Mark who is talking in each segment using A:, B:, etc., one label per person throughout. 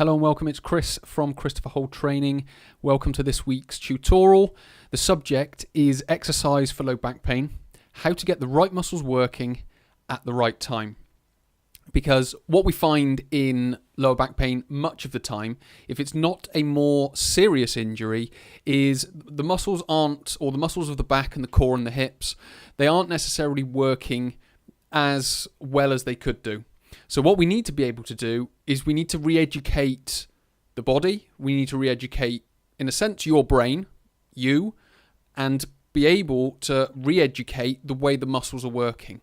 A: Hello and welcome, it's Chris from Christopher Holt Training. Welcome to this week's tutorial. The subject is exercise for low back pain, how to get the right muscles working at the right time. Because what we find in lower back pain much of the time, if it's not a more serious injury, is the muscles aren't, or the muscles of the back and the core and the hips, they aren't necessarily working as well as they could do. So what we need to be able to do is we need to re-educate the body, we need to re-educate, in a sense, your brain, you, and be able to re-educate the way the muscles are working.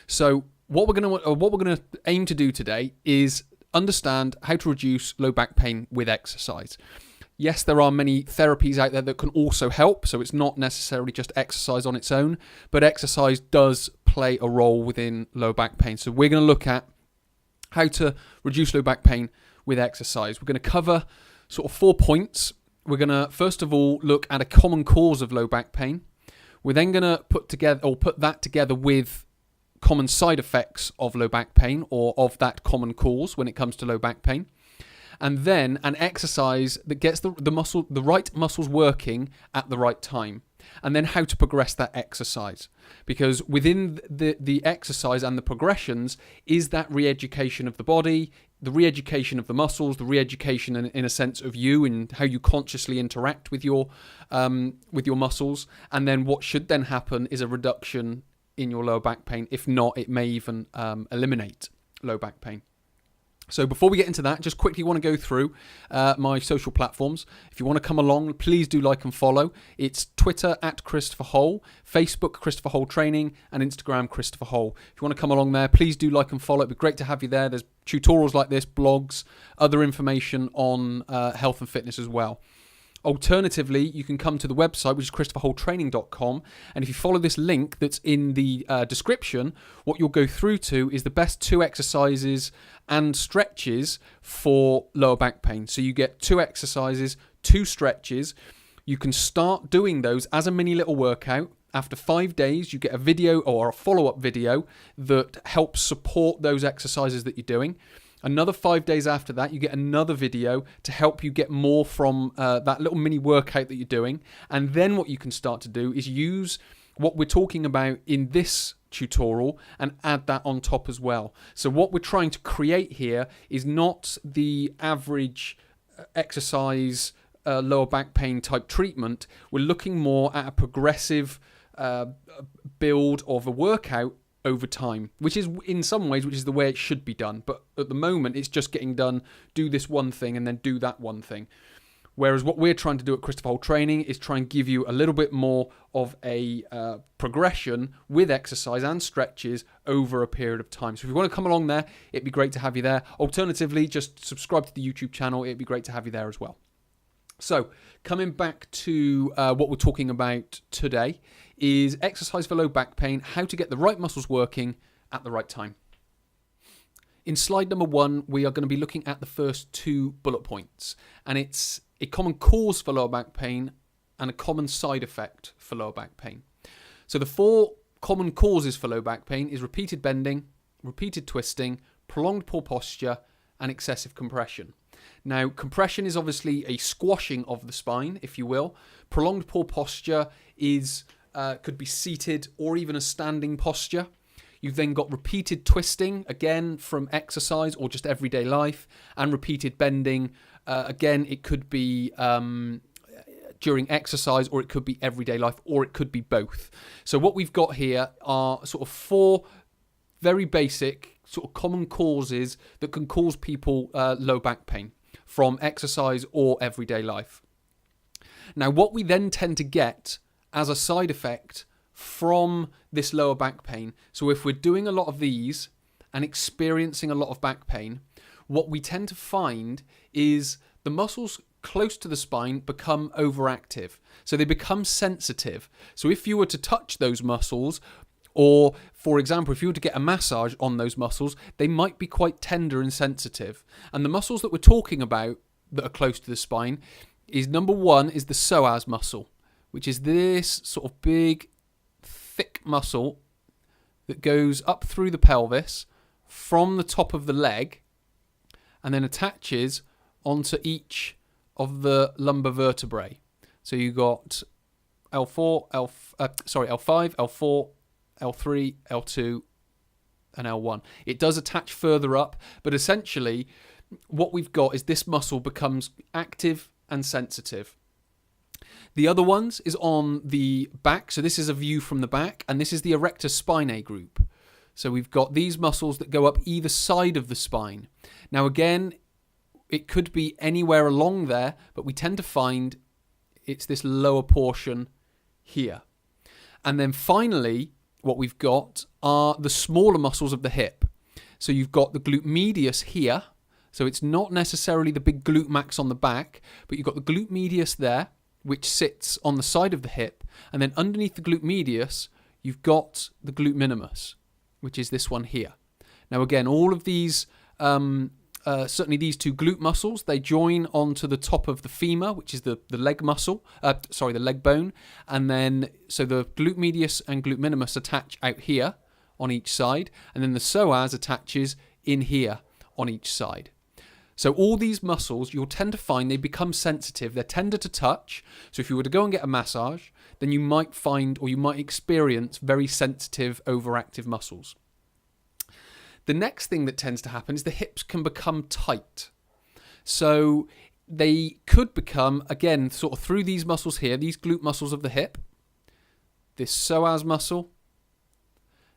A: So what we're going to aim to do today is understand how to reduce low back pain with exercise. Yes, there are many therapies out there that can also help, so it's not necessarily just exercise on its own, but exercise does play a role within low back pain. So we're going to look at how to reduce low back pain with exercise. We're going to cover sort of 4 points. We're going to first of all look at a common cause of low back pain. We're then going to put that together with common side effects of low back pain, or of that common cause when it comes to low back pain. And then an exercise that gets the right muscles working at the right time. And then how to progress that exercise. Because within the exercise and the progressions is that re-education of the body, the re-education of the muscles, the re-education in a sense of you and how you consciously interact with your muscles. And then what should then happen is a reduction in your lower back pain. If not, it may even eliminate low back pain. So before we get into that, just quickly want to go through my social platforms. If you want to come along, please do like and follow. It's Twitter at Christopher Hole, Facebook Christopher Hole Training, and Instagram Christopher Hole. If you want to come along there, please do like and follow. It'd be great to have you there. There's tutorials like this, blogs, other information on health and fitness as well. Alternatively, you can come to the website, which is christopherholtraining.com, and if you follow this link that's in the description, what you'll go through to is the best 2 exercises and stretches for lower back pain. So you get 2 exercises, 2 stretches. You can start doing those as a mini little workout. After 5 days, you get a video or a follow-up video that helps support those exercises that you're doing. Another 5 days after that, you get another video to help you get more from that little mini workout that you're doing. And then what you can start to do is use what we're talking about in this tutorial and add that on top as well. So what we're trying to create here is not the average exercise lower back pain type treatment. We're looking more at a progressive build of a workout over time, which is in some ways, which is the way it should be done. But at the moment, it's just getting done, do this one thing and then do that one thing. Whereas what we're trying to do at Christopher Holt Training is try and give you a little bit more of a progression with exercise and stretches over a period of time. So if you want to come along there, it'd be great to have you there. Alternatively, just subscribe to the YouTube channel. It'd be great to have you there as well. So coming back to what we're talking about today is exercise for low back pain, how to get the right muscles working at the right time. In slide number 1, we are going to be looking at the first 2 bullet points, and it's a common cause for lower back pain and a common side effect for lower back pain. So the 4 common causes for low back pain is repeated bending, repeated twisting, prolonged poor posture, and excessive compression. Now, compression is obviously a squashing of the spine, if you will. Prolonged poor posture is could be seated or even a standing posture. You've then got repeated twisting, again, from exercise or just everyday life, and repeated bending. Again, it could be during exercise, or it could be everyday life, or it could be both. So what we've got here are sort of 4 very basic, sort of common causes that can cause people low back pain from exercise or everyday life. Now, what we then tend to get as a side effect from this lower back pain, so if we're doing a lot of these and experiencing a lot of back pain, what we tend to find is the muscles close to the spine become overactive. So they become sensitive. So if you were to touch those muscles, or, for example, if you were to get a massage on those muscles, they might be quite tender and sensitive. And the muscles that we're talking about that are close to the spine is, number 1 is the psoas muscle, which is this sort of big, thick muscle that goes up through the pelvis from the top of the leg and then attaches onto each of the lumbar vertebrae. So you got L4, L5, L4, L3, L2, and L1. It does attach further up, but essentially what we've got is this muscle becomes active and sensitive. The other ones is on the back. So this is a view from the back, and this is the erector spinae group. So we've got these muscles that go up either side of the spine. Now again, it could be anywhere along there, but we tend to find it's this lower portion here. And then finally, what we've got are the smaller muscles of the hip. So you've got the glute medius here. So it's not necessarily the big glute max on the back, but you've got the glute medius there, which sits on the side of the hip. And then underneath the glute medius, you've got the glute minimus, which is this one here. Now again, all of these, certainly these two glute muscles, they join onto the top of the femur, which is the leg muscle, the leg bone. And then, so the glute medius and glute minimus attach out here on each side. And then the psoas attaches in here on each side. So all these muscles, you'll tend to find they become sensitive. They're tender to touch. So if you were to go and get a massage, then you might find, or you might experience, very sensitive, overactive muscles. The next thing that tends to happen is the hips can become tight. So they could become, again, sort of through these muscles here, these glute muscles of the hip, this psoas muscle,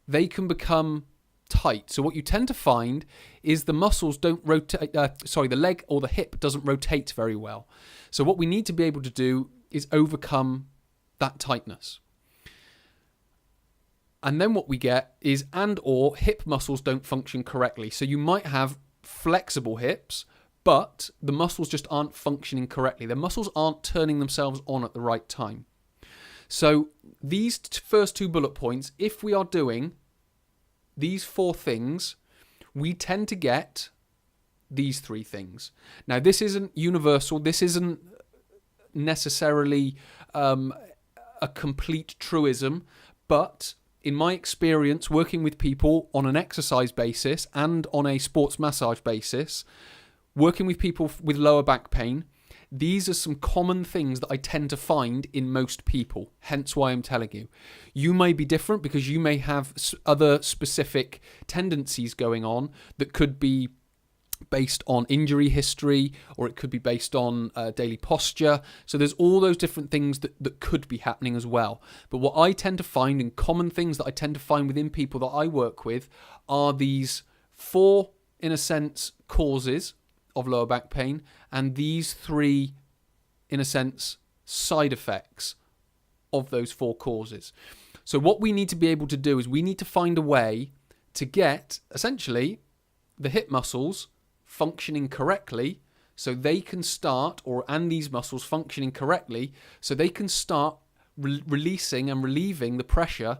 A: they can become tight. So what you tend to find is the muscles don't rotate, the leg or the hip doesn't rotate very well. So what we need to be able to do is overcome that tightness. And then what we get is or hip muscles don't function correctly. So you might have flexible hips, but the muscles just aren't functioning correctly. The muscles aren't turning themselves on at the right time. So these first two bullet points, if we are doing these four things, we tend to get these three things. Now, this isn't universal. This isn't necessarily a complete truism, but in my experience working with people on an exercise basis and on a sports massage basis, working with people with lower back pain, these are some common things that I tend to find in most people, hence why I'm telling you. You may be different because you may have other specific tendencies going on that could be based on injury history, or it could be based on daily posture. So there's all those different things that could be happening as well. But what I tend to find, and common things that I tend to find within people that I work with, are these four, in a sense, causes of lower back pain, and these three, in a sense, side effects of those four causes. So what we need to be able to do is we need to find a way to get, essentially, the hip muscles functioning correctly so they can start, and these muscles functioning correctly so they can start releasing and relieving the pressure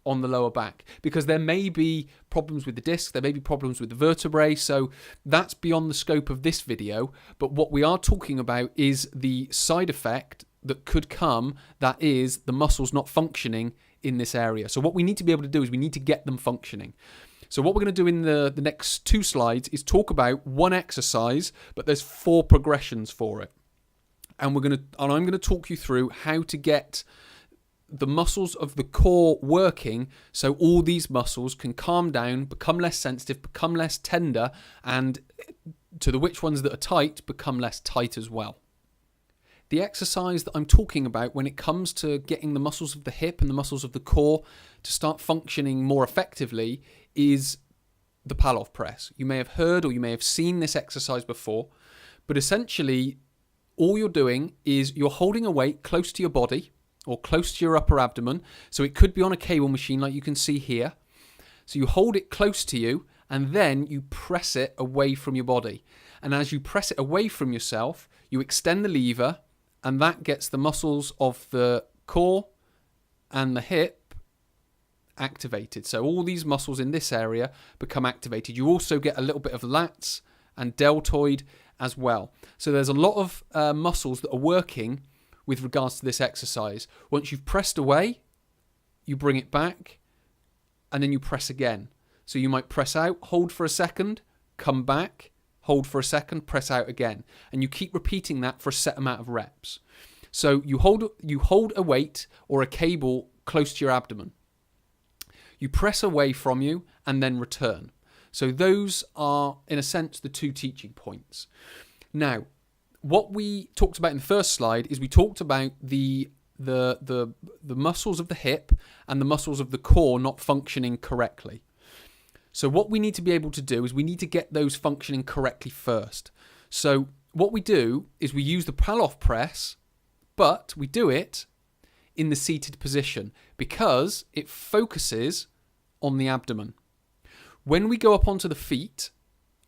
A: on the lower back, because there may be problems with the disc, there may be problems with the vertebrae, so that's beyond the scope of this video. But what we are talking about is the side effect that could come, that is the muscles not functioning in this area. So what we need to be able to do is we need to get them functioning. So what we're going to do in the next two slides is talk about one exercise, but there's four progressions for it. And I'm going to talk you through how to get the muscles of the core working so all these muscles can calm down, become less sensitive, become less tender, and to the which ones that are tight become less tight as well. The exercise that I'm talking about when it comes to getting the muscles of the hip and the muscles of the core to start functioning more effectively is the Pallof press. You may have heard or you may have seen this exercise before, but essentially all you're doing is you're holding a weight close to your body or close to your upper abdomen. So it could be on a cable machine like you can see here. So you hold it close to you and then you press it away from your body. And as you press it away from yourself, you extend the lever, and that gets the muscles of the core and the hip activated. So all these muscles in this area become activated. You also get a little bit of lats and deltoid as well. So there's a lot of muscles that are working with regards to this exercise. Once you've pressed away, you bring it back, and then you press again. So you might press out, hold for a second, come back, hold for a second, press out again. And you keep repeating that for a set amount of reps. So you hold a weight or a cable close to your abdomen. You press away from you and then return. So those are, in a sense, the two teaching points. Now, what we talked about in the first slide is we talked about the muscles of the hip and the muscles of the core not functioning correctly. So what we need to be able to do is we need to get those functioning correctly first. So what we do is we use the Pallof press, but we do it in the seated position because it focuses on the abdomen. When we go up onto the feet,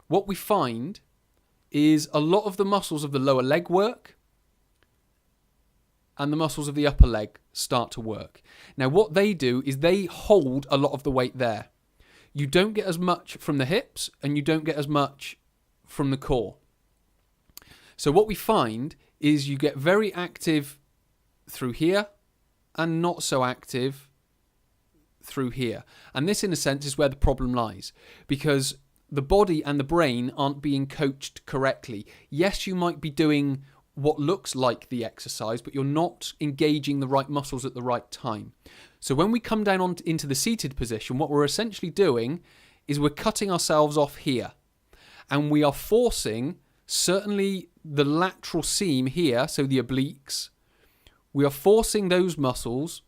A: what we find is a lot of the muscles of the lower leg work and the muscles of the upper leg start to work. Now what they do is they hold a lot of the weight there. You don't get as much from the hips and you don't get as much from the core. So what we find is you get very active through here and not so active through here. And this, in a sense, is where the problem lies, because the body and the brain aren't being coached correctly. Yes, you might be doing what looks like the exercise, but you're not engaging the right muscles at the right time. So when we come down into the seated position, what we're essentially doing is we're cutting ourselves off here, and we are forcing certainly the lateral seam here, so the obliques, we are forcing those muscles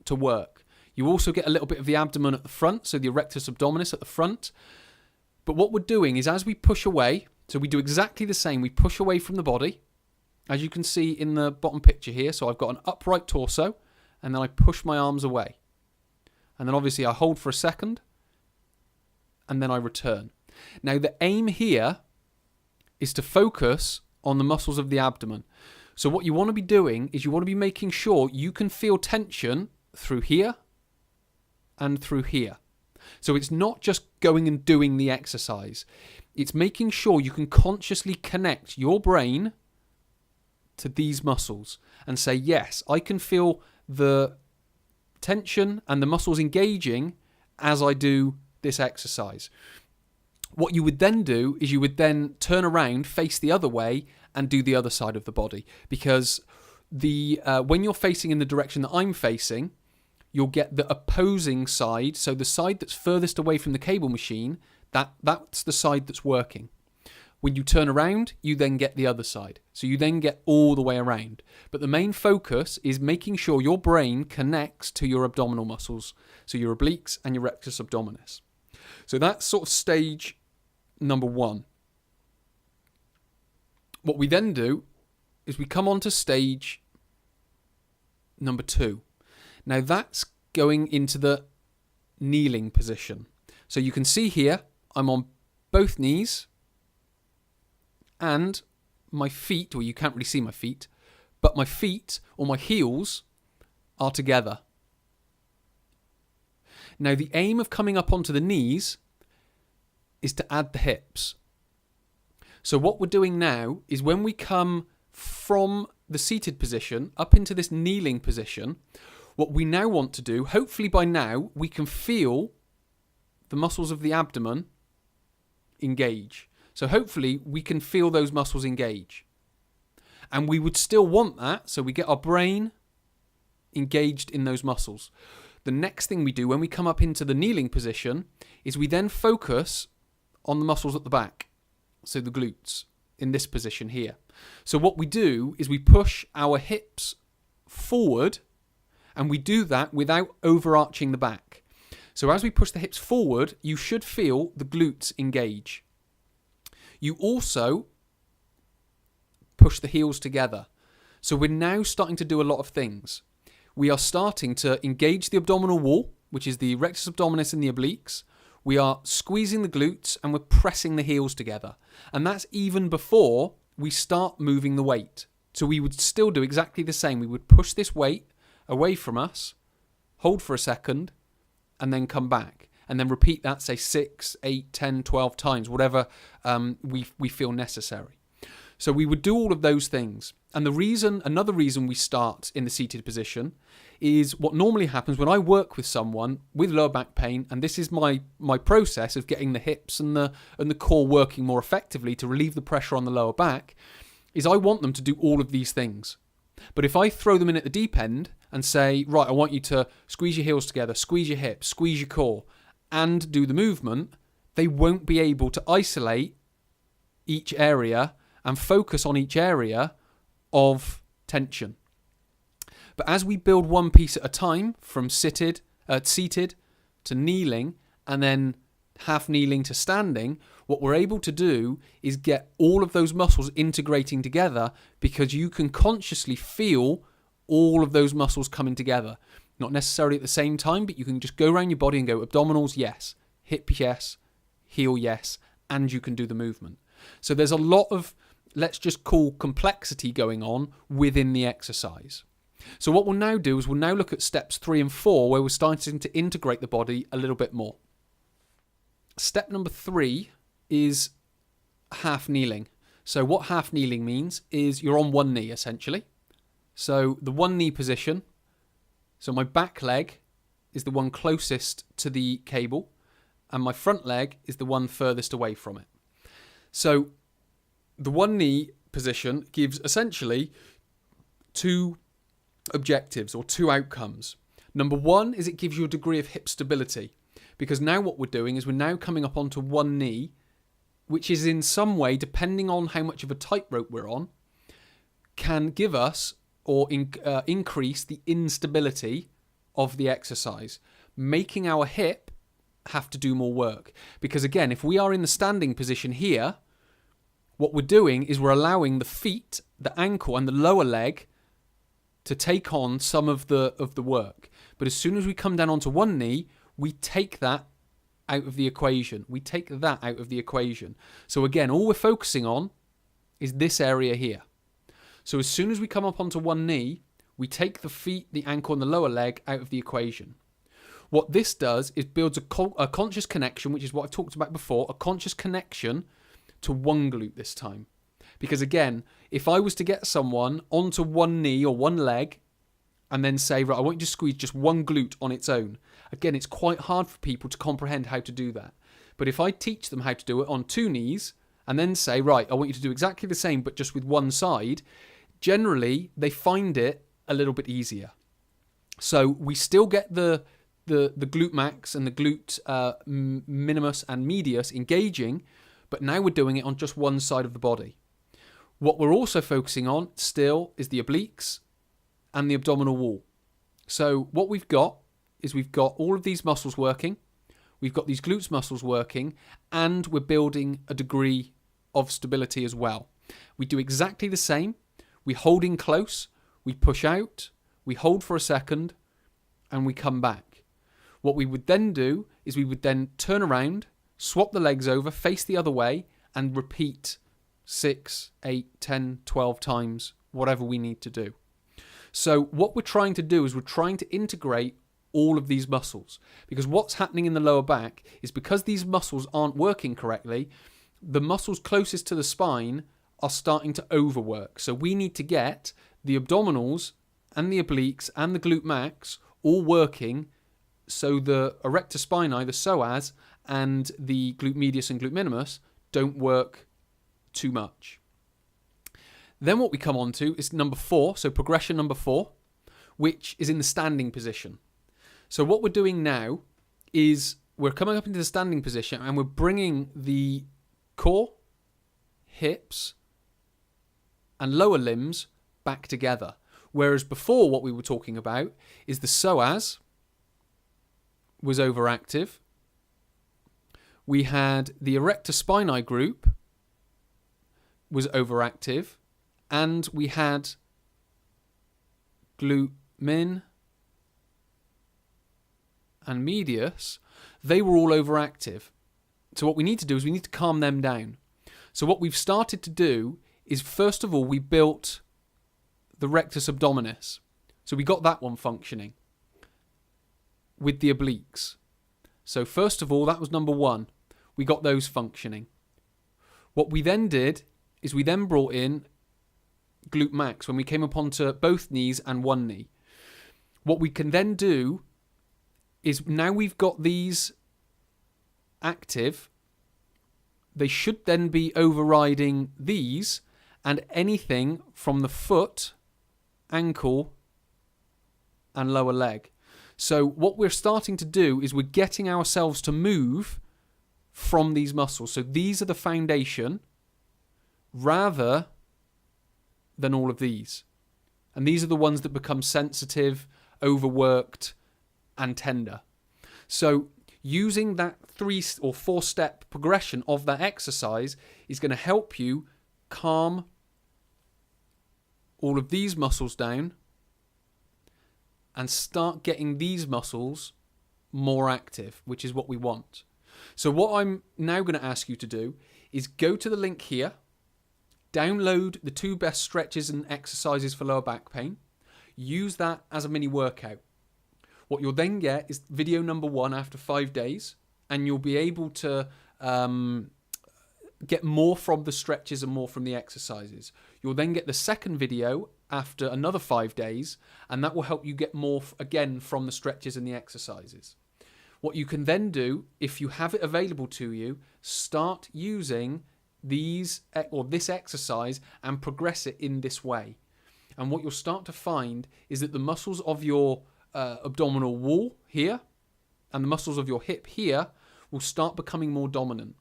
A: to work. You also get a little bit of the abdomen at the front, so the erectus abdominis at the front. But what we're doing is as we push away, so we do exactly the same, we push away from the body, as you can see in the bottom picture here. So I've got an upright torso, and then I push my arms away. And then obviously I hold for a second, and then I return. Now the aim here is to focus on the muscles of the abdomen. So what you want to be doing is you want to be making sure you can feel tension through here and through here. So it's not just going and doing the exercise. It's making sure you can consciously connect your brain to these muscles and say, yes, I can feel the tension and the muscles engaging as I do this exercise. What you would then do is you would then turn around, face the other way, and do the other side of the body. Because when you're facing in the direction that I'm facing, you'll get the opposing side. So the side that's furthest away from the cable machine, that's the side that's working. When you turn around, you then get the other side. So you then get all the way around. But the main focus is making sure your brain connects to your abdominal muscles. So your obliques and your rectus abdominis. So that's sort of stage number one. What we then do is we come on to stage number two. Now that's going into the kneeling position. So you can see here, I'm on both knees and my feet, or you can't really see my feet, but my feet or my heels are together. Now the aim of coming up onto the knees is to add the hips. So what we're doing now is when we come from the seated position up into this kneeling position, what we now want to do, hopefully by now, we can feel the muscles of the abdomen engage. So hopefully we can feel those muscles engage. And we would still want that, so we get our brain engaged in those muscles. The next thing we do when we come up into the kneeling position is we then focus on the muscles at the back. So the glutes in this position here. So what we do is we push our hips forward, and we do that without overarching the back. So as we push the hips forward, you should feel the glutes engage. You also push the heels together. So we're now starting to do a lot of things. We are starting to engage the abdominal wall, which is the rectus abdominis and the obliques. We are squeezing the glutes and we're pressing the heels together. And that's even before we start moving the weight. So we would still do exactly the same. We would push this weight away from us, hold for a second, and then come back. And then repeat that, say 6, 8, 10, 12 times, whatever we feel necessary. So we would do all of those things. And another reason we start in the seated position is what normally happens when I work with someone with lower back pain, and this is my process of getting the hips and the core working more effectively to relieve the pressure on the lower back, is I want them to do all of these things. But if I throw them in at the deep end and say, right, I want you to squeeze your heels together, squeeze your hips, squeeze your core, and do the movement, they won't be able to isolate each area and focus on each area of tension. But as we build one piece at a time, from seated to kneeling, and then half kneeling to standing, what we're able to do is get all of those muscles integrating together, because you can consciously feel all of those muscles coming together. Not necessarily at the same time, but you can just go around your body and go abdominals, yes, hip, yes, heel, yes, and you can do the movement. So there's a lot of, let's just call, complexity going on within the exercise. So what we'll now do is we'll now look at steps 3 and 4, where we're starting to integrate the body a little bit more. Step number 3 is half kneeling. So what half kneeling means is you're on one knee, essentially. So the one knee position, so my back leg is the one closest to the cable, and my front leg is the one furthest away from it. So the one knee position gives essentially 2 objectives or 2 outcomes. Number 1 is it gives you a degree of hip stability, because now what we're doing is we're now coming up onto one knee, which is in some way, depending on how much of a tightrope we're on, can give us or increase the instability of the exercise, making our hip have to do more work. Because again, if we are in the standing position here, what we're doing is we're allowing the feet, the ankle and the lower leg to take on some of the work. But as soon as we come down onto one knee, we take that out of the equation. So again, all we're focusing on is this area here. So as soon as we come up onto one knee, we take the feet, the ankle and the lower leg out of the equation. What this does is builds a conscious connection, which is what I've talked about before, a conscious connection to one glute this time. Because again, if I was to get someone onto one knee or one leg and then say, right, I want you to squeeze just one glute on its own, again, it's quite hard for people to comprehend how to do that. But if I teach them how to do it on 2 knees and then say, right, I want you to do exactly the same but just with one side, generally they find it a little bit easier. So we still get the glute max and the glute minimus and medius engaging, but now we're doing it on just one side of the body. What we're also focusing on still is the obliques and the abdominal wall. So what we've got is we've got all of these muscles working, we've got these glutes muscles working, and we're building a degree of stability as well. We do exactly the same. We hold in close, we push out, we hold for a second, and we come back. What we would then do is we would then turn around, swap the legs over, face the other way, and repeat 6, 8, 10, 12 times, whatever we need to do. So what we're trying to do is we're trying to integrate all of these muscles, because what's happening in the lower back is because these muscles aren't working correctly, the muscles closest to the spine are starting to overwork. So we need to get the abdominals and the obliques and the glute max all working, so the erector spinae, the psoas, and the glute medius and glute minimus don't work too much. Then what we come on to is number 4, so progression number 4, which is in the standing position. So what we're doing now is we're coming up into the standing position and we're bringing the core, hips, and lower limbs back together. Whereas before, what we were talking about is the psoas was overactive. We had the erector spinae group was overactive, and we had glute min and medius. They were all overactive. So what we need to do is we need to calm them down. So what we've started to do is, first of all, we built the rectus abdominis. So we got that one functioning with the obliques. So first of all, that was number 1. We got those functioning. What we then did is we then brought in glute max when we came up onto both knees and one knee. What we can then do is, now we've got these active, they should then be overriding these and anything from the foot, ankle, and lower leg. So what we're starting to do is we're getting ourselves to move from these muscles. So these are the foundation rather than all of these. And these are the ones that become sensitive, overworked, and tender. So using that 3 or 4 step progression of that exercise is going to help you calm all of these muscles down and start getting these muscles more active, which is what we want. So what I'm now going to ask you to do is go to the link here, download the 2 best stretches and exercises for lower back pain, use that as a mini workout. What you'll then get is video number 1 after 5 days, and you'll be able to get more from the stretches and more from the exercises. You'll then get the second video after another 5 days, and that will help you get more again from the stretches and the exercises. What you can then do, if you have it available to you, start using these or this exercise and progress it in this way. And what you'll start to find is that the muscles of your abdominal wall here and the muscles of your hip here will start becoming more dominant.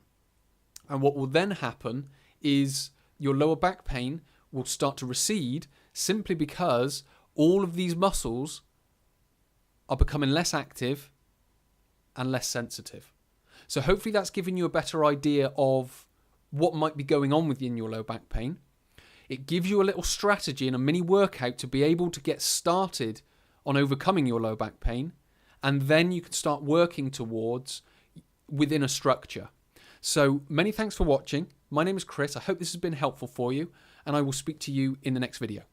A: And what will then happen is your lower back pain will start to recede, simply because all of these muscles are becoming less active and less sensitive. So hopefully that's given you a better idea of what might be going on within your low back pain. It gives you a little strategy and a mini workout to be able to get started on overcoming your low back pain, and then you can start working towards within a structure. So many thanks for watching. My name is Chris. I hope this has been helpful for you, and I will speak to you in the next video.